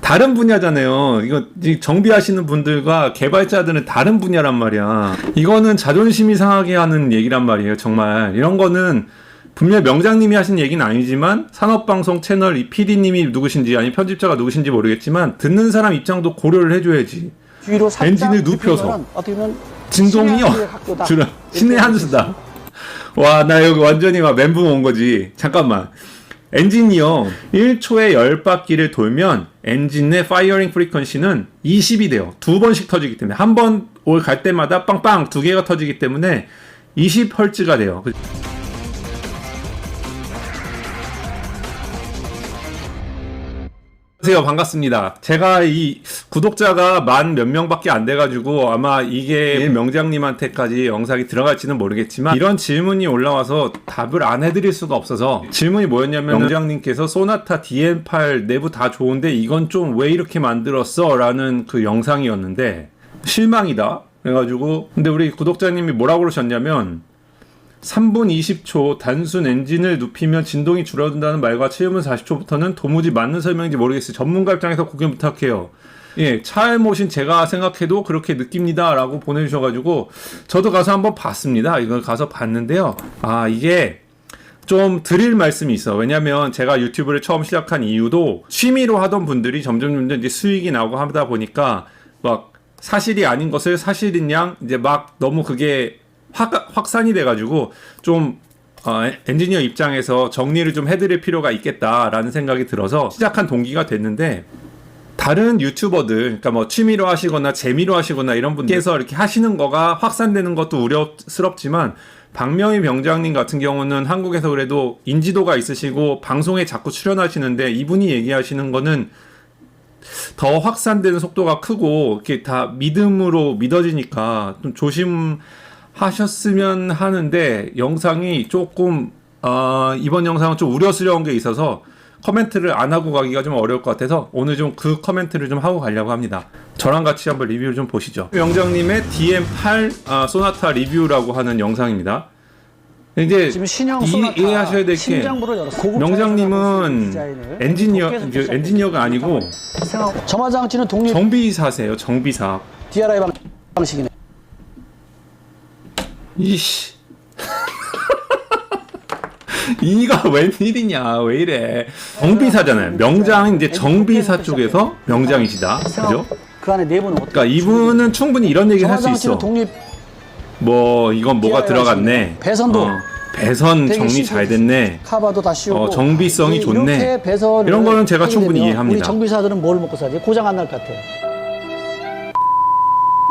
다른 분야잖아요. 이거 정비하시는 분들과 개발자들은 다른 분야란 말이야. 이거는 자존심이 상하게 하는 얘기란 말이에요. 정말 이런 거는 분명 명장님이 하신 얘기는 아니지만 산업방송 채널 이 PD님이 누구신지 아니 편집자가 누구신지 모르겠지만 듣는 사람 입장도 고려를 해줘야지. 엔진을 눕혀서 진동이요. 신의 한 수다. 와, 나 여기 완전히 막 멘붕 온 거지. 잠깐만. 엔진이요 1초에 10바퀴를 돌면 엔진의 파이어링 프리퀀시는 20이 돼요. 두 번씩 터지기 때문에 한 번 갈 때마다 빵빵 두 개가 터지기 때문에 20Hz가 돼요. 안녕하세요, 반갑습니다. 제가 이 구독자가 만 몇 명밖에 안 돼가지고 아마 이게 명장님한테까지 영상이 들어갈지는 모르겠지만 이런 질문이 올라와서 답을 안 해드릴 수가 없어서 질문이 뭐였냐면 명장님께서 소나타 DM8 내부 다 좋은데 이건 좀 왜 이렇게 만들었어? 라는 그 영상이었는데 실망이다. 그래가지고 근데 우리 구독자님이 뭐라고 그러셨냐면 3분 20초 단순 엔진을 눕히면 진동이 줄어든다는 말과 7분 40초부터는 도무지 맞는 설명인지 모르겠어요. 전문가 입장에서 고견 부탁해요. 예, 차에 모신 제가 생각해도 그렇게 느낍니다 라고 보내주셔가지고 저도 가서 한번 봤습니다. 이걸 가서 봤는데요. 아, 이게 좀 드릴 말씀이 있어. 왜냐면 제가 유튜브를 처음 시작한 이유도 취미로 하던 분들이 점점 이제 수익이 나오고 하다 보니까 막 사실이 아닌 것을 사실인 양 이제 막 너무 그게 확산이 돼가지고 좀 엔지니어 입장에서 정리를 좀 해드릴 필요가 있겠다라는 생각이 들어서 시작한 동기가 됐는데 다른 유튜버들, 그러니까 뭐 취미로 하시거나 재미로 하시거나 이런 분께서 이렇게 하시는 거가 확산되는 것도 우려스럽지만 박명희 병장님 같은 경우는 한국에서 그래도 인지도가 있으시고 방송에 자꾸 출연하시는데 이분이 얘기하시는 거는 더 확산되는 속도가 크고 이렇게 다 믿음으로 믿어지니까 좀 조심하셨으면 하는데 영상이 조금 이번 영상은 좀 우려스러운 게 있어서 코멘트를 안 하고 가기가 좀 어려울 것 같아서 오늘 좀 그 코멘트를 좀 하고 가려고 합니다. 저랑 같이 한번 리뷰를 좀 보시죠. 명장님의 DM8 소나타 리뷰라고 하는 영상입니다. 이제 지금 신형 소나타 이해하셔야 될 게 명장님은 엔지니어가 아니고 점화장치는 독립 정비사세요. 정비사. DRI 방식이네. 이씨. 이가 웬일이냐, 왜 이래. 정비사잖아요. 명장은 이제 정비사 쪽에서 명장이시다. 그죠? 그 안에 내부는 어떻게? 그러니까 이분은 충분히 이런 얘기를 할 수 있어. 독립 뭐, 이건 뭐가 들어갔네. 배선도. 배선 정리 잘 됐네. 카바도 다 씌우고. 정비성이 좋네. 이런 거는 제가 충분히 이해합니다. 우리 정비사들은 뭘 먹고 사지? 고장 안 날 것 같아.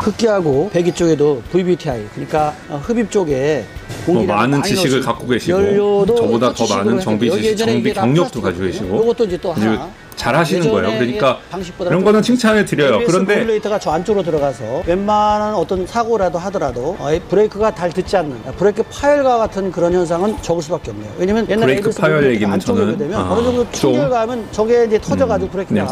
흡기하고 배기 쪽에도 VVTi, 그러니까 흡입 쪽에 많은 지식을 갖고 계시고 저보다 더 많은 정비 지식, 정비 경력도 가지고 계시고 이것도 이제 또 하나 잘 하시는 거예요. 그러니까 이런 거는 칭찬을 드려요. 그런데 모듈레이터가 저 안쪽으로 들어가서 웬만한 어떤 사고라도 하더라도 브레이크가 잘 듣지 않는 브레이크 파열과 같은 그런 현상은 적을 수밖에 없네요. 왜냐면 옛날에 브레이크 파열 얘기는 저는 되면 어느 정도 충격하면 저게 이제 터져가지고 브레이크가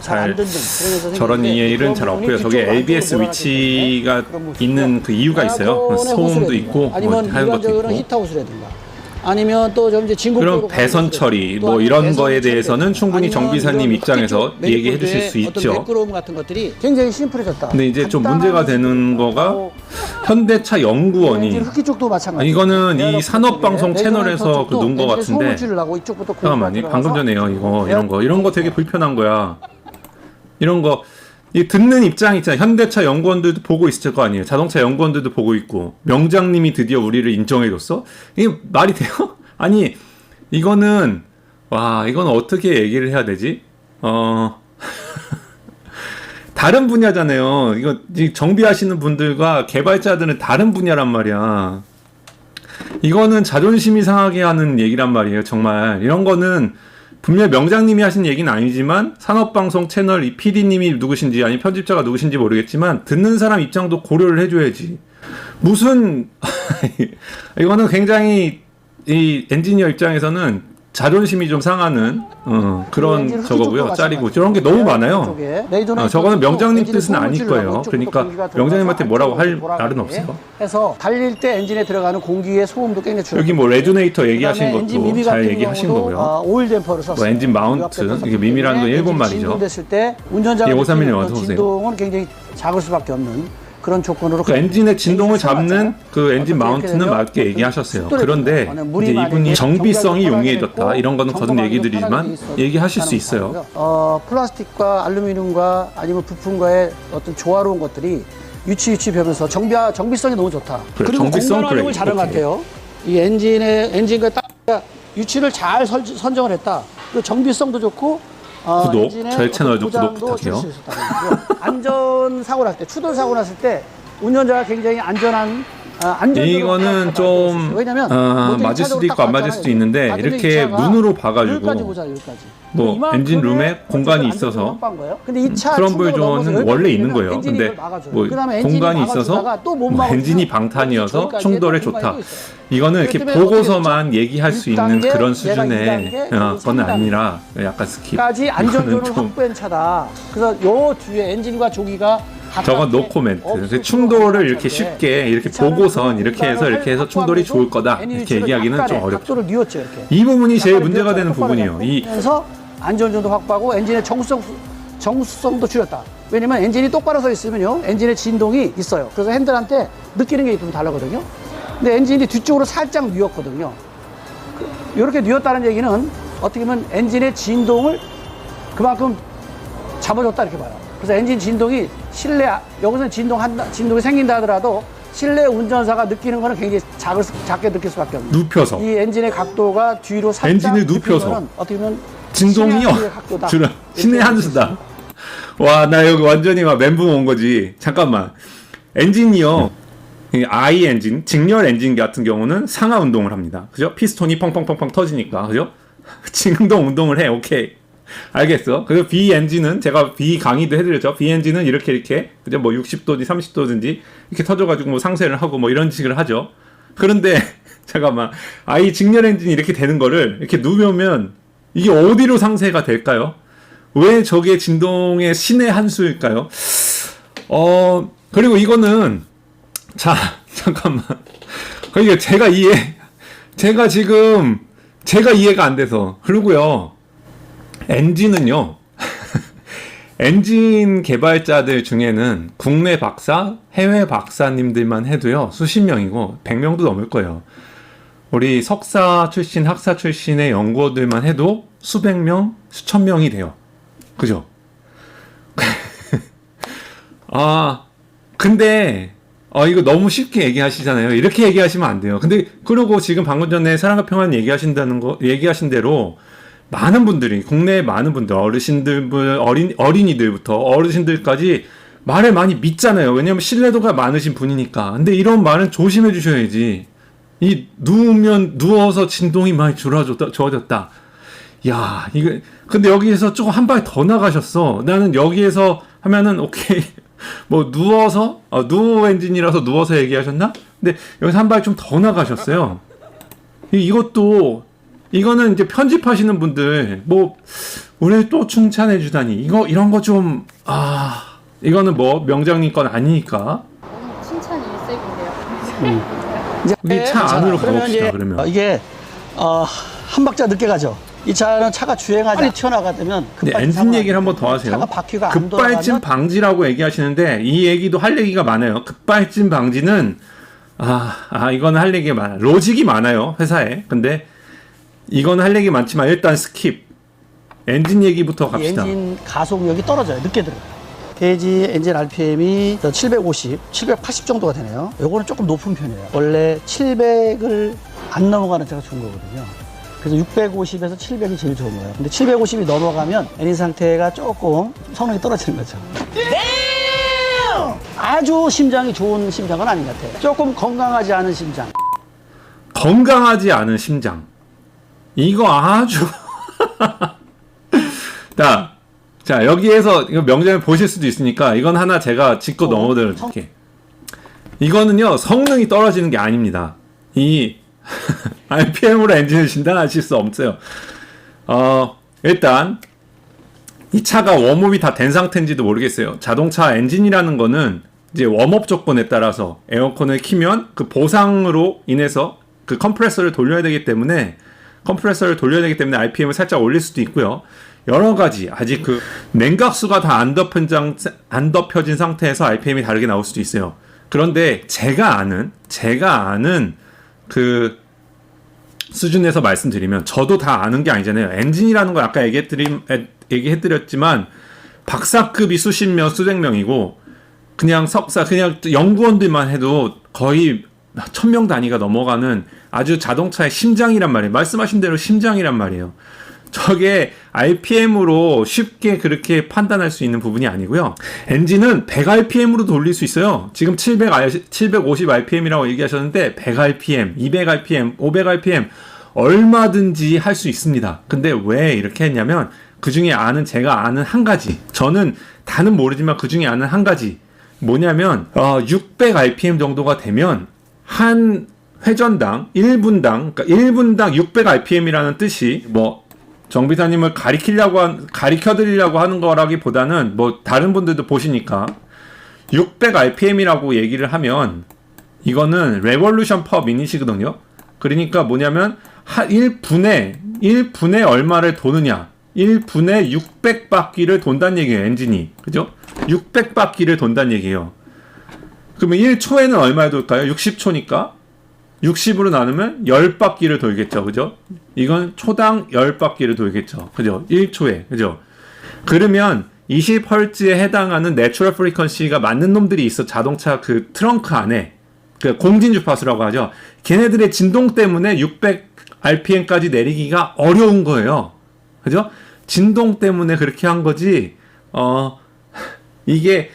잘 안 듣는 저런 이해일은 잘 없고요. 저게 ABS 위치가 있는 그 이유가 있어요. 소음도 있고 뭐 하는 것도 있고. 히트하우스라든가 아니면 또 좀 이제 진국적으로 그럼 배선 처리 뭐 이런 거에 대해서는 충분히 정비사님 입장에서 얘기해 주실 수 있죠. 매끄러움 같은 것들이 굉장히 심플해졌다. 근데 이제 좀 문제가 되는 거가 현대차 연구원이 흡기 쪽도 마찬가지. 이거는 이 산업방송 채널에서 그 놓은 거 같은데 잠깐만요. 방금 전에요. 이런 거 되게 불편한 거야. 이런 거 이 듣는 입장 있잖아요. 현대차 연구원들도 보고 있을 거 아니에요. 자동차 연구원들도 보고 있고 명장님이 드디어 우리를 인정해줬어? 이게 말이 돼요? 아니 이거는 어떻게 얘기를 해야 되지? 다른 분야잖아요. 이거 정비하시는 분들과 개발자들은 다른 분야란 말이야. 이거는 자존심이 상하게 하는 얘기란 말이에요. 정말 이런 거는 분명 명장님이 하신 얘기는 아니지만 산업방송 채널 이 PD님이 누구신지 아니 편집자가 누구신지 모르겠지만 듣는 사람 입장도 고려를 해줘야지. 무슨 이거는 굉장히 이 엔지니어 입장에서는 자존심이 좀 상하는 그런 엔진 저거고요. 흡기 짜리고 쪽도 저런 게 너무 많아요. 쪽에 레이저는 저거는 명장님 엔진을 뜻은 아닐 소음을 거예요. 질러서 그러니까 공기가 명장님한테 뭐라고 할 돌아가게 말은 없어요. 해서 달릴 때 엔진에 들어가는 공기의 소음도 굉장히 줄어요. 여기 뭐 레조네이터 얘기하신 그다음에 엔진 것도 미미 잘 같은 얘기하신 경우도, 거고요. 오일 댐퍼를 썼어요. 뭐 엔진 마운트, 이게 미미라는 건 일본 말이죠. 진동됐을 때 운전자가 예, 531님 느끼는 어서 어떤 오세요. 진동은 굉장히 작을 수밖에 없는 그런 조건으로 그 엔진의 진동을 엔진이 잡는 써놨잖아요. 그 엔진 어떻게 마운트는 되면 맞게 어떤 얘기하셨어요. 속도를 그런데 주거나 물이 이제 만약에 이분이 정비성이 정비가 용이해졌다 편하게 이런 거는 거듭 점검하기도 얘기 드리지만 편하게 있어도 얘기하실 수 있어요. 가능하고요. 플라스틱과 알루미늄과 아니면 부품과의 어떤 조화로운 것들이 유치변면서 정비성이 너무 좋다. 그래, 그리고 정비성 공간 활용을 그래. 잘한 것 오케이. 같아요. 이 엔진과 딱 유치를 잘 선정을 했다. 그리고 정비성도 좋고 구독, 엔진의 저희 채널 좀 어떤 구독 고장도 줄일 부탁해요. 수 있었다는 거고요. 안전 사고 날 때, 추돌 사고 났을 때 운전자가 굉장히 안전한 이거는 좀 왜냐면 맞을 수도 있고 안 맞을 수도 있는데 이렇게 눈으로 봐가지고 여기까지 보자, 여기까지. 뭐 이만큼의 엔진 룸에 공간이 안전을 있어서 확보한 거예요. 근데 이 차 크럼블 충격을 넘어서 조어는 여기까지 원래 있는 되면 거예요. 엔진이 근데 이걸 막아줘요. 뭐 그다음에 엔진이 공간이 있어서 막아주다가 또못 뭐 막아주면 엔진이 방탄이어서 저기까지 충돌에 공간이 좋다. 또 있어요. 이거는 이렇게 그렇기 때문에 보고서만 어떻게 얘기할 수 1단계, 있는 그런 얘가 수준의 2단계, 그건 3단계. 아니라 약간 스킵. 까지 이거는 안전존을 좀 확보한 차다. 그래서 요 뒤에 엔진과 조기가 저건 노 코멘트. 충돌을 이렇게 쉽게 이렇게 보고선 이렇게 해서 충돌이 좋을 거다 이렇게 얘기하기는 좀 어렵죠. 각도를 뉘었죠, 이렇게. 이 부분이 제일 각도를 문제가 뉘었죠. 되는 똑바로 부분이에요. 잡고. 이 그래서 안전존도 확보하고 엔진의 정수성도 줄였다. 왜냐면 엔진이 똑바로 서 있으면요, 엔진의 진동이 있어요. 그래서 핸들한테 느끼는 게 좀 다르거든요. 근데 엔진이 뒤쪽으로 살짝 뉘었거든요. 이렇게 뉘었다는 얘기는 어떻게 보면 엔진의 진동을 그만큼 잡아줬다 이렇게 봐요. 그래서 엔진 진동이 여기서는 진동이 생긴다 하더라도 실내 운전사가 느끼는 거는 굉장히 작게 느낄 수밖에 없는. 눕혀서 이 엔진의 각도가 뒤로 살짝 엔진을 눕혀서. 눕히면은 어떻게 보면 진동이요. 신의 한 수의 각도다. 신의 한 수다. 와, 나 여기 완전히 막 멘붕 온 거지. 잠깐만. 엔진이요. 이 I 엔진, 직렬 엔진 같은 경우는 상하 운동을 합니다. 그죠? 피스톤이 펑펑펑펑 터지니까. 그죠? 진동 운동을 해. 오케이. 알겠어. 그리고 B 엔진은 제가 B 강의도 해드렸죠. B 엔진은 이렇게 그죠? 뭐 60도든지 30도든지 이렇게 터져가지고 뭐 상쇄를 하고 뭐 이런 식으로 하죠. 그런데 잠깐만, I 직렬 엔진이 이렇게 되는 거를 이렇게 누우면 이게 어디로 상쇄가 될까요? 왜 저게 진동의 신의 한 수일까요? 그리고 이거는 잠깐만. 그러니까 제가 이해가 안 돼서. 그리고요. 엔진은요. 엔진 개발자들 중에는 국내 박사, 해외 박사님들만 해도요. 수십 명이고 100명도 넘을 거예요. 우리 석사 출신, 학사 출신의 연구원들만 해도 수백 명, 수천 명이 돼요. 그죠? 근데 이거 너무 쉽게 얘기하시잖아요. 이렇게 얘기하시면 안 돼요. 근데 그러고 지금 방금 전에 사랑과 평안 얘기하신 대로 많은 분들이, 국내에 많은 분들, 어린이들부터 어르신들까지 말을 많이 믿잖아요. 왜냐면 신뢰도가 많으신 분이니까. 근데 이런 말은 조심해 주셔야지. 누워서 진동이 많이 좋아졌다. 야, 근데 여기에서 조금 한 발 더 나가셨어. 나는 여기에서 하면은, 오케이. 뭐, 누워 엔진이라서 누워서 얘기하셨나? 근데 여기서 한 발 좀 더 나가셨어요. 이거는 이제 편집하시는 분들, 우리 또 칭찬해 주다니. 이런 거 좀, 이거는 뭐, 명장님 건 아니니까. 칭찬이 일색인데요. 우리 차 안으로 그러면 가봅시다, 이제 그러면. 이게 한 박자 늦게 가죠. 이 차는 차가 주행하지 빨리 튀어나가면 근데 엔진 얘기를 한번 더 하세요. 차가 바퀴가 안 급발진 돌아가면 방지라고 얘기하시는데 이 얘기도 할 얘기가 많아요. 급발진 방지는 이거는 할 얘기가 많아요. 로직이 많아요, 회사에. 근데 이거는 할 얘기 많지만 일단 스킵. 엔진 얘기부터 갑시다. 엔진 가속력이 떨어져요. 늦게 들어요. 게이지 엔진 RPM이 750, 780 정도가 되네요. 요거는 조금 높은 편이에요. 원래 700을 안 넘어가는 차가 좋은 거거든요. 그래서 650에서 700이 제일 좋은 거예요. 근데 750이 넘어가면 엔진 상태가 조금 성능이 떨어지는 거죠. 아주 심장이 좋은 심장은 아닌 것 같아요. 조금 건강하지 않은 심장. 건강하지 않은 심장. 이거 아주 자, 여기에서 이거 명장을 보실 수도 있으니까 이건 하나 제가 짚고 넘어드릴게. 이거는요, 성능이 떨어지는 게 아닙니다. RPM으로 엔진을 진단하실 수 없어요. 일단 이 차가 웜업이 다 된 상태인지도 모르겠어요. 자동차 엔진이라는 거는 이제 웜업 조건에 따라서 에어컨을 키면 그 보상으로 인해서 그 컴프레서를 돌려야 되기 때문에 RPM을 살짝 올릴 수도 있고요. 여러 가지 아직 그 냉각수가 다 안 덮여진 상태에서 RPM이 다르게 나올 수도 있어요. 그런데 제가 아는 그 수준에서 말씀드리면, 저도 다 아는 게 아니잖아요. 엔진이라는 거 아까 얘기해드렸지만 박사급이 수십 명, 수백 명이고 그냥 석사, 그냥 연구원들만 해도 거의 1000명 단위가 넘어가는 아주 자동차의 심장이란 말이에요. 말씀하신 대로 심장이란 말이에요. 저게 RPM으로 쉽게 그렇게 판단할 수 있는 부분이 아니고요. 엔진은 100rpm으로 돌릴 수 있어요. 지금 750rpm이라고 얘기하셨는데 100rpm, 200rpm, 500rpm 얼마든지 할 수 있습니다. 근데 왜 이렇게 했냐면 그 중에 제가 아는 한 가지, 저는 다는 모르지만 그 중에 아는 한 가지 뭐냐면 600rpm 정도가 되면 한 회전당 1분당, 그러니까 1분당 600rpm이라는 뜻이 뭐 정비사님을 가리켜드리려고 하는 거라기보다는 뭐 다른 분들도 보시니까 600rpm이라고 얘기를 하면 이거는 레볼루션 퍼 미닛이거든요. 그러니까 뭐냐면 1분에 얼마를 도느냐, 1분에 600바퀴를 돈다는 얘기예요. 엔진이, 그죠? 600바퀴를 돈다는 얘기예요. 그러면 1초에는 얼마에 돌까요? 60초니까 60으로 나누면 10바퀴를 돌겠죠. 그죠? 이건 초당 10바퀴를 돌겠죠. 그죠? 1초에. 그죠? 그러면 20Hz에 해당하는 내추럴 프리퀀시가 맞는 놈들이 있어. 자동차 그 트렁크 안에. 그 공진 주파수라고 하죠. 걔네들의 진동 때문에 600rpm까지 내리기가 어려운 거예요. 그죠? 진동 때문에 그렇게 한 거지. 이게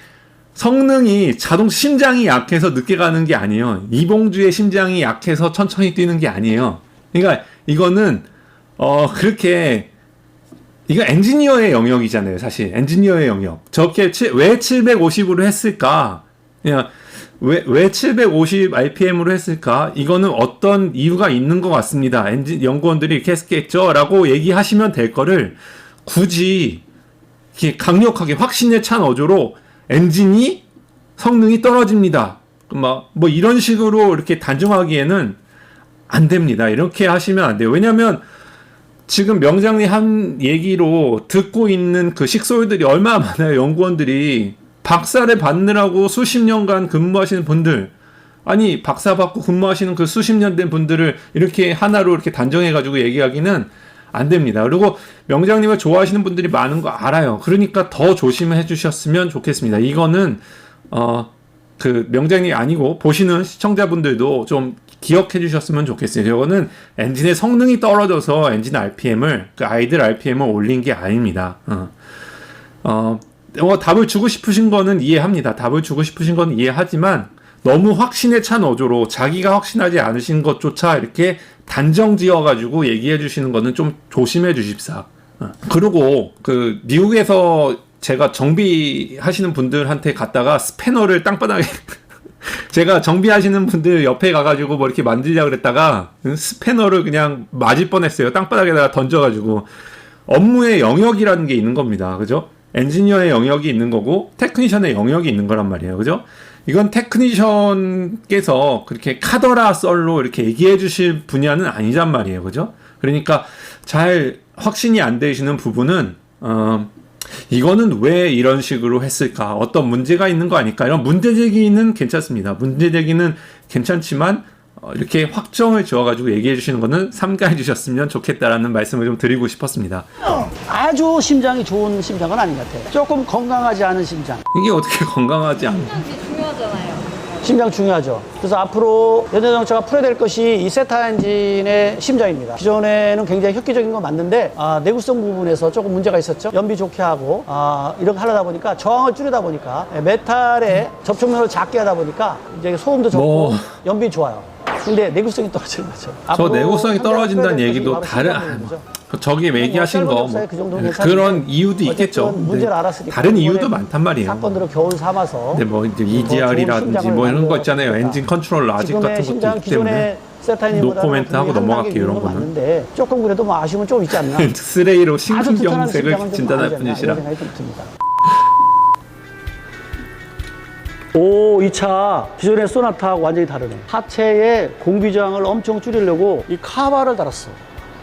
성능이 심장이 약해서 늦게 가는 게 아니에요. 이봉주의 심장이 약해서 천천히 뛰는 게 아니에요. 그러니까 이거는 그렇게, 이거 엔지니어의 영역이잖아요. 사실 엔지니어의 영역. 저렇게 왜 750으로 했을까? 그냥 왜 750rpm으로 했을까? 이거는 어떤 이유가 있는 것 같습니다. 엔진 연구원들이 이렇게 했겠죠? 라고 얘기하시면 될 거를 굳이 이렇게 강력하게 확신에 찬 어조로 엔진이 성능이 떨어집니다. 뭐 이런 식으로 이렇게 단정하기에는 안 됩니다. 이렇게 하시면 안 돼요. 왜냐면 지금 명장님 한 얘기로 듣고 있는 그 식솔들이 얼마나 많아요. 연구원들이 박사를 받느라고 수십 년간 근무하시는 분들, 아니 박사 받고 근무하시는 그 수십 년 된 분들을 이렇게 하나로 이렇게 단정해가지고 얘기하기는 안 됩니다. 그리고 명장님을 좋아하시는 분들이 많은 거 알아요. 그러니까 더 조심해 주셨으면 좋겠습니다. 이거는 그 명장님이 아니고 보시는 시청자분들도 좀 기억해 주셨으면 좋겠어요. 이거는 엔진의 성능이 떨어져서 엔진 RPM을, 그 아이들 RPM을 올린 게 아닙니다. 답을 주고 싶으신 거는 이해합니다. 답을 주고 싶으신 건 이해하지만 너무 확신에 찬 어조로 자기가 확신하지 않으신 것조차 이렇게 단정 지어가지고 얘기해 주시는 거는 좀 조심해 주십사. 그리고 그 미국에서 제가 정비하시는 분들한테 갔다가 스패너를 땅바닥에 제가 정비하시는 분들 옆에 가가지고 뭐 이렇게 만들려고 그랬다가 스패너를 그냥 맞을 뻔했어요. 땅바닥에다가 던져가지고. 업무의 영역이라는 게 있는 겁니다. 그죠? 엔지니어의 영역이 있는 거고 테크니션의 영역이 있는 거란 말이에요. 그죠? 이건 테크니션께서 그렇게 카더라 썰로 이렇게 얘기해 주실 분야는 아니란 말이에요. 그죠? 그러니까 잘 확신이 안 되시는 부분은 이거는 왜 이런 식으로 했을까? 어떤 문제가 있는 거 아닐까? 이런 문제 제기는 괜찮습니다. 문제 제기는 괜찮지만 이렇게 확정을 지어가지고 얘기해 주시는 거는 삼가해 주셨으면 좋겠다라는 말씀을 좀 드리고 싶었습니다. 아주 심장이 좋은 심장은 아닌 것 같아요. 조금 건강하지 않은 심장. 이게 어떻게 건강하지 않나? 심장 진짜 중요하잖아요. 심장 중요하죠. 그래서 앞으로 현대자동차가 풀어야 될 것이 이 세타 엔진의 심장입니다. 기존에는 굉장히 획기적인 건 맞는데 내구성 부분에서 조금 문제가 있었죠. 연비 좋게 하고 이렇게 하려다 보니까 저항을 줄이다 보니까 메탈의 접촉면을 작게 하다 보니까 이제 소음도 적고 연비 좋아요. 근데 내구성이 떨어지는 거죠. 저 내구성이 떨어진다는 얘기도 다른 저기 얘기하신 거 뭐 그런 이유도 있겠죠. 문제를 알았으니까 다른 이유도 많단 말이에요. 사건들을 겨우 삼아서 근데 뭐 이제 EGR이라든지 뭐 이런 거 있잖아요. 엔진 컨트롤 라직 같은 것도 있기 때문에. 기존의 세타인보다 노코멘트 하고 넘어갈게요, 이런 거는. 맞는데 조금 그래도 뭐 아쉬움은 좀 있지 않나. 스레이로 아주 튼튼한 심근경색을 심장은 좀 진단할 아니지 않나, 뿐이시라. 이런 생각이 좀 듭니다. 오, 이 차 기존의 소나타하고 완전히 다르네. 하체에 공기저항을 엄청 줄이려고 이 카바를 달았어.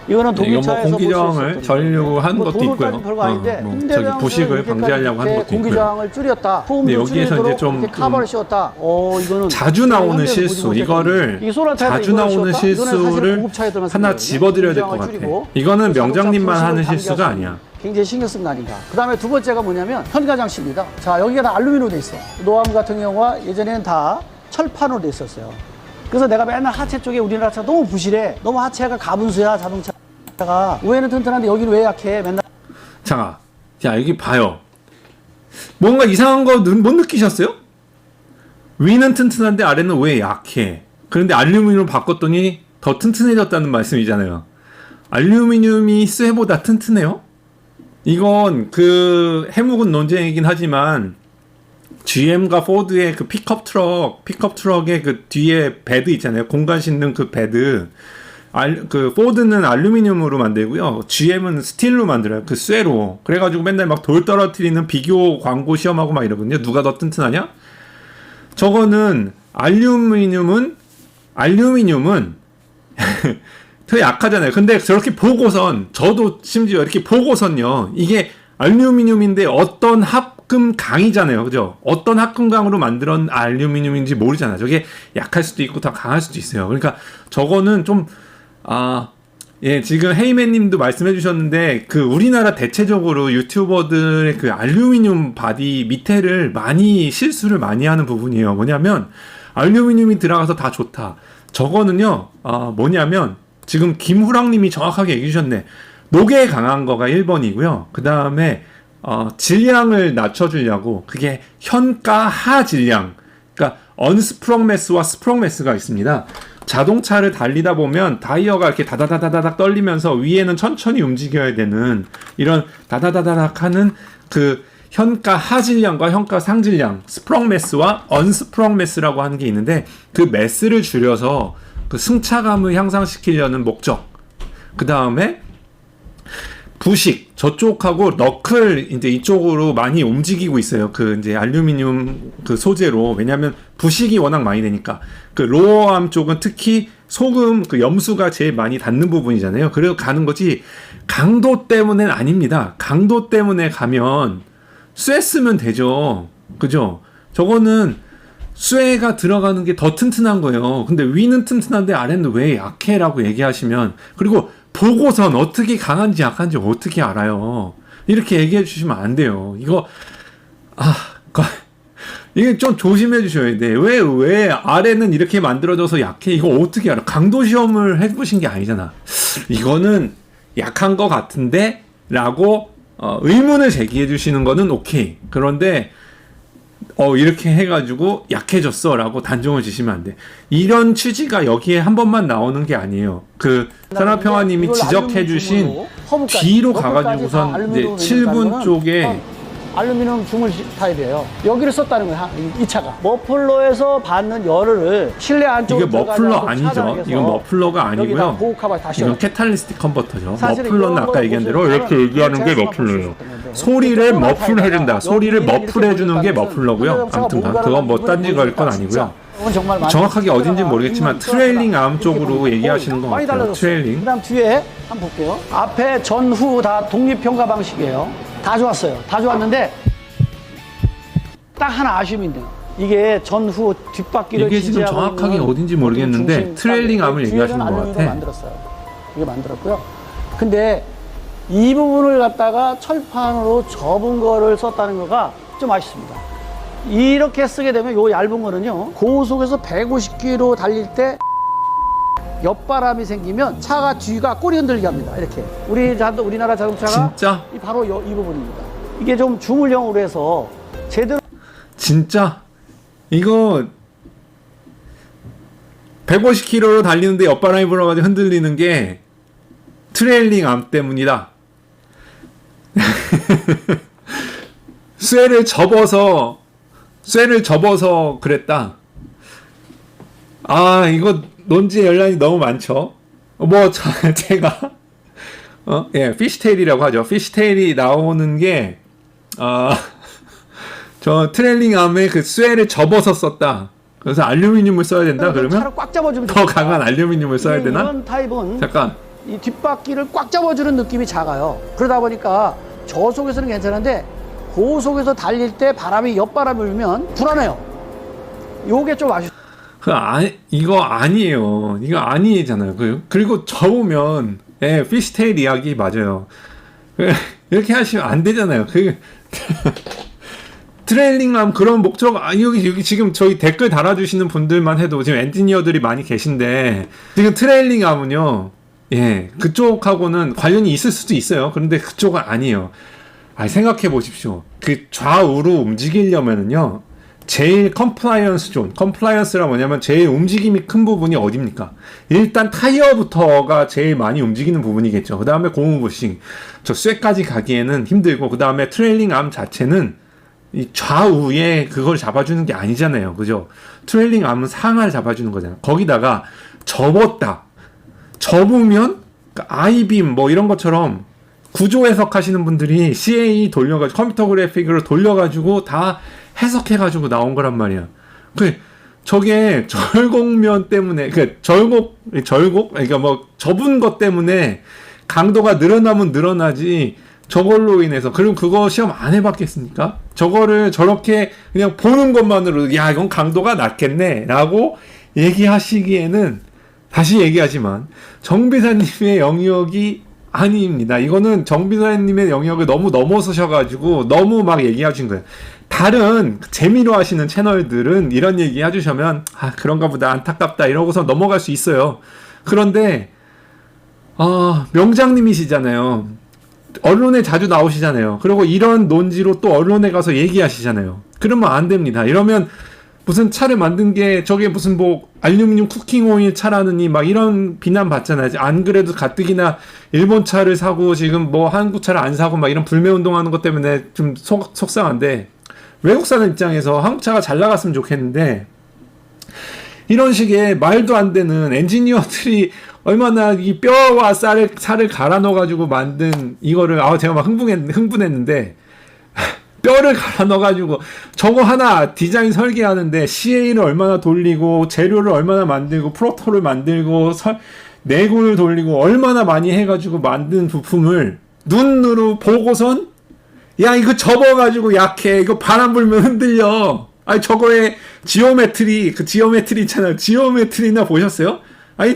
이거는 이거 뭐 독일차에서 공기저항을 절이려고 한 것도 있고요. 별거 아닌데 뭐 홍대병들은 저기 부식을 이렇게까지 방지하려고 한 이렇게 것도 있고요. 공기저항을 줄였다. 근데 호흡도 여기에서 줄이도록 이제 좀 이렇게 카바를 씌웠다. 이거는 자주 나오는 현대에서 실수, 보지 이거를 못했거든요. 이 소나타에서 자주 이걸 나오는 씌웠다? 이거는 사실 실수를 고급차에 들어간 하나 거거든요. 집어드려야 될 것 공기저항을 같아. 줄이고 이거는 자동차 명장님만 부식을 하는 방지할 실수가 수 아니야. 굉장히 신경 쓴 거 아닌가. 그 다음에 두 번째가 뭐냐면 현가장치입니다. 자, 여기가 다 알루미늄으로 돼 있어. 노암 같은 경우가 예전에는 다 철판으로 돼 있었어요. 그래서 내가 맨날 하체 쪽에 우리나라 차 너무 부실해. 너무 하체가 가분수야, 자동차가. 위에는 튼튼한데 여기는 왜 약해? 맨날. 자, 여기 봐요. 뭔가 이상한 거 못 느끼셨어요? 위는 튼튼한데 아래는 왜 약해? 그런데 알루미늄으로 바꿨더니 더 튼튼해졌다는 말씀이잖아요. 알루미늄이 쇠보다 튼튼해요? 이건 그 해묵은 논쟁이긴 하지만 GM과 포드의 그 픽업 트럭의 그 뒤에 베드 있잖아요. 공간 싣는 그 베드. 그 포드는 알루미늄으로 만들고요. GM은 스틸로 만들어요. 그 쇠로. 그래가지고 맨날 막 돌 떨어뜨리는 비교 광고 시험하고 막 이러거든요. 누가 더 튼튼하냐? 저거는 알루미늄은 더 약하잖아요. 근데 저렇게 보고선, 저도 심지어 이렇게 보고선요. 이게 알루미늄인데 어떤 합금 강이잖아요. 그죠? 어떤 합금 강으로 만든 알루미늄인지 모르잖아요. 저게 약할 수도 있고 더 강할 수도 있어요. 그러니까 저거는 좀, 예, 지금 헤이맨 님도 말씀해 주셨는데, 그 우리나라 대체적으로 유튜버들의 그 알루미늄 바디 밑에를 많이 실수를 많이 하는 부분이에요. 뭐냐면, 알루미늄이 들어가서 다 좋다. 저거는요, 뭐냐면, 지금 김후랑 님이 정확하게 얘기해 주셨네. 녹에 강한 거가 1번이고요. 그 다음에, 질량을 낮춰주려고, 그게 현가 하 질량. 그러니까, 언스프렁매스와 스프렁매스가 있습니다. 자동차를 달리다 보면 타이어가 이렇게 다다다다닥 떨리면서 위에는 천천히 움직여야 되는 이런 다다다다닥 하는 그 현가 하질량과 현가 상질량, 스프렁매스와 언스프렁매스라고 하는 게 있는데 그 매스를 줄여서 그 승차감을 향상시키려는 목적. 그 다음에 부식 저쪽하고 너클 이제 이쪽으로 많이 움직이고 있어요. 그 이제 알루미늄 그 소재로. 왜냐하면 부식이 워낙 많이 되니까. 그 로어암 쪽은 특히 소금 그 염수가 제일 많이 닿는 부분이잖아요. 그래서 가는 거지. 강도 때문엔 아닙니다. 강도 때문에 가면 쇠 쓰면 되죠. 그죠? 저거는 쇠가 들어가는 게 더 튼튼한 거예요. 근데 위는 튼튼한데 아래는 왜 약해라고 얘기하시면, 그리고 보고선 어떻게 강한지 약한지 어떻게 알아요? 이렇게 얘기해 주시면 안 돼요. 이거 이게 좀 조심해 주셔야 돼. 왜 아래는 이렇게 만들어져서 약해? 이거 어떻게 알아? 강도 시험을 해보신 게 아니잖아. 이거는 약한 것 같은데? 라고 의문을 제기해 주시는 거는 오케이. 그런데 이렇게 해가지고 약해졌어 라고 단정을 지시면 안 돼. 이런 취지가 여기에 한 번만 나오는 게 아니에요. 그 산하평화님이 지적해 주신 뒤로 가가지고선 이제 7분 쪽에 알루미늄 주물 타입이에요. 여기를 썼다는 거야, 이 차가. 머플러에서 받는 열을 실내 안쪽으로 이게 머플러 아니죠. 이건 머플러가 아니고요. 이건 캐탈리스틱 컨버터죠. 머플러는 아까 얘기한 대로 이렇게 얘기하는 게 머플러예요. 소리를 머플해준다. 소리를 머플해주는 게 머플러고요. 아무튼 그건 뭐 딴지 걸 건 아니고요. 정확하게 어딘지 모르겠지만 트레일링 암 쪽으로 얘기하시는 것 같아요. 트레일링. 그 다음 뒤에 한번 볼게요. 앞에 전후 다 독립평가 방식이에요. 다 좋았어요. 다 좋았는데 딱 하나 아쉬움이 있네요. 이게 전후 뒷바퀴를 이게 지금 정확하게 어딘지 모르겠는데 트레일링 암을 얘기하시는 것 같아. 만들었어요. 이게 만들었고요. 근데 이 부분을 갖다가 철판으로 접은 거를 썼다는 거가 좀 아쉽습니다. 이렇게 쓰게 되면 요 얇은 거는요, 고속에서 150km 달릴 때 옆바람이 생기면 차가 뒤가 꼬리 흔들게 합니다. 이렇게 우리나라 자동차가 진짜? 바로 이 부분입니다. 이게 좀 주물형으로 해서 제대로 진짜 이거 150km로 달리는데 옆바람이 불어가지고 흔들리는 게 트레일링 암 때문이다. 쇠를 접어서 그랬다. 이거 논지의 연란이 너무 많죠. 뭐 제가 예, 피쉬테일이라고 하죠. 피쉬테일이 나오는 게 저 트레일링 암에 그 쇠를 접어서 썼다. 그래서 알루미늄을 써야 된다. 그러면 차를 꽉 잡아주면 더 좋겠다. 강한 알루미늄을 써야 되나? 이런 타입은 잠깐. 이 뒷바퀴를 꽉 잡아주는 느낌이 작아요. 그러다 보니까 저속에서는 괜찮은데 고속에서 달릴 때 바람이 옆바람이 불면 불안해요. 요게 좀 아쉽. 이거 아니에요. 이거 아니잖아요. 그리고 접으면 예, 피쉬테일 이야기 맞아요. 이렇게 하시면 안 되잖아요. 트레일링함 그런 목적 여기 지금 저희 댓글 달아주시는 분들만 해도 지금 엔지니어들이 많이 계신데 지금 트레일링함은요, 예, 그쪽하고는 관련이 있을 수도 있어요. 그런데 그쪽은 아니에요. 생각해 보십시오. 그 좌우로 움직이려면은요, 제일 컴플라이언스 존, 컴플라이언스가 뭐냐면 제일 움직임이 큰 부분이 어딥니까? 일단 타이어부터가 제일 많이 움직이는 부분이겠죠. 그 다음에 고무 부싱, 저 쇠까지 가기에는 힘들고, 그 다음에 트레일링 암 자체는 이 좌우에 그걸 잡아주는 게 아니잖아요. 그죠? 트레일링 암은 상하를 잡아주는 거잖아요. 거기다가 접었다. 접으면 아이빔 뭐 이런 것처럼 구조 해석하시는 분들이 CA 돌려가지고 컴퓨터 그래픽으로 돌려가지고 다 해석해가지고 나온 거란 말이야. 저게 절곡면 때문에, 그러니까 뭐 접은 것 때문에 강도가 늘어나면 늘어나지. 저걸로 인해서, 그럼 그거 시험 안 해봤겠습니까? 저거를 저렇게 그냥 보는 것만으로, 야, 이건 강도가 낮겠네, 라고 얘기하시기에는, 다시 얘기하지만, 정비사님의 영역이 아닙니다. 이거는 정비사님의 영역을 너무 넘어서셔가지고, 너무 막 얘기하신 거예요. 다른 재미로 하시는 채널들은 이런 얘기 해주시면, 그런가 보다, 안타깝다, 이러고서 넘어갈 수 있어요. 그런데, 명장님이시잖아요. 언론에 자주 나오시잖아요. 그리고 이런 논지로 또 언론에 가서 얘기하시잖아요. 그러면 안 됩니다. 이러면 무슨 차를 만든 게 저게 무슨 뭐 알루미늄 쿠킹 오일 차라느니 막 이런 비난 받잖아요. 안 그래도 가뜩이나 일본 차를 사고 지금 뭐 한국 차를 안 사고 막 이런 불매운동 하는 것 때문에 좀 속상한데, 외국 사는 입장에서 한국 차가 잘 나갔으면 좋겠는데, 이런 식의 말도 안 되는 엔지니어들이 얼마나 이 뼈와 살을 갈아 넣어가지고 만든 이거를, 제가 막 흥분했는데, 뼈를 갈아 넣어가지고 저거 하나 디자인 설계하는데 CA를 얼마나 돌리고, 재료를 얼마나 만들고, 프로토를 만들고, 내구를 돌리고, 얼마나 많이 해가지고 만든 부품을 눈으로 보고선, 야, 이거 접어가지고 약해. 이거 바람 불면 흔들려. 저거에 지오메트리 있잖아요. 지오메트리나 보셨어요?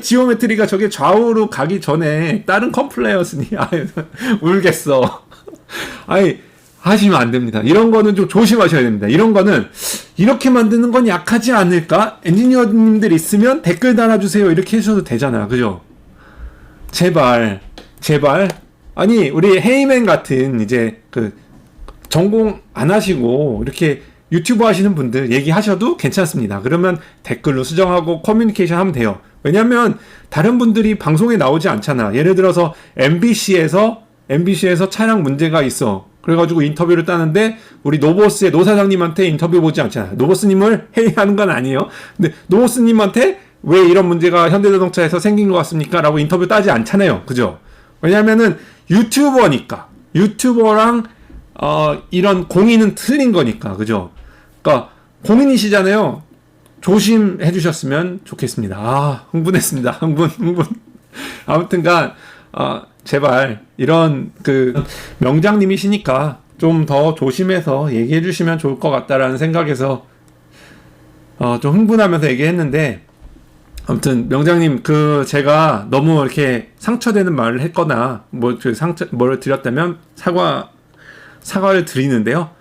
지오메트리가 저게 좌우로 가기 전에 다른 컴플레이어스니, 울겠어. 하시면 안 됩니다. 이런 거는 좀 조심하셔야 됩니다. 이런 거는 이렇게 만드는 건 약하지 않을까? 엔지니어님들 있으면 댓글 달아주세요. 이렇게 해주셔도 되잖아. 그죠? 제발. 우리 헤이맨 같은 이제 전공 안 하시고 이렇게 유튜브 하시는 분들 얘기하셔도 괜찮습니다. 그러면 댓글로 수정하고 커뮤니케이션 하면 돼요. 왜냐면 다른 분들이 방송에 나오지 않잖아. 예를 들어서 MBC에서 차량 문제가 있어. 그래가지고 인터뷰를 따는데 우리 노보스의 노 사장님한테 인터뷰 보지 않잖아. 노보스님을 회의하는 건 아니에요. 근데 노보스님한테 왜 이런 문제가 현대자동차에서 생긴 것 같습니까? 라고 인터뷰 따지 않잖아요. 그죠? 왜냐면은 유튜버랑 이런 공인은 틀린 거니까. 그죠? 그러니까 공인이시잖아요. 조심해 주셨으면 좋겠습니다. 흥분했습니다. 흥분. 아무튼간 제발 이런 명장님이시니까 좀 더 조심해서 얘기해 주시면 좋을 것 같다라는 생각에서 좀 흥분하면서 얘기했는데, 아무튼 명장님 제가 너무 이렇게 상처되는 말을 했거나 뭐를 드렸다면 사과를 드리는데요.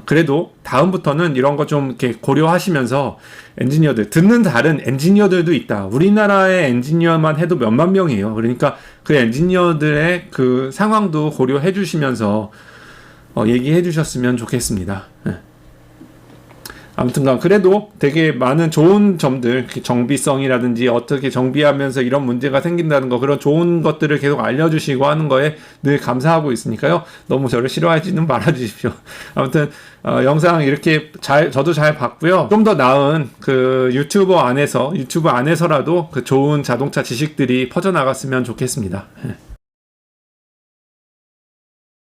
그래도 다음부터는 이런 거 좀 이렇게 고려하시면서 엔지니어들, 듣는 다른 엔지니어들도 있다. 우리나라의 엔지니어만 해도 몇만 명이에요. 그러니까 그 엔지니어들의 그 상황도 고려해 주시면서 얘기해 주셨으면 좋겠습니다. 네. 아무튼간 그래도 되게 많은 좋은 점들, 정비성이라든지 어떻게 정비하면서 이런 문제가 생긴다는 거, 그런 좋은 것들을 계속 알려주시고 하는 거에 늘 감사하고 있으니까요. 너무 저를 싫어하지는 말아주십시오. 아무튼 영상 이렇게 저도 잘 봤고요. 좀 더 나은 그 유튜브 안에서라도 그 좋은 자동차 지식들이 퍼져나갔으면 좋겠습니다.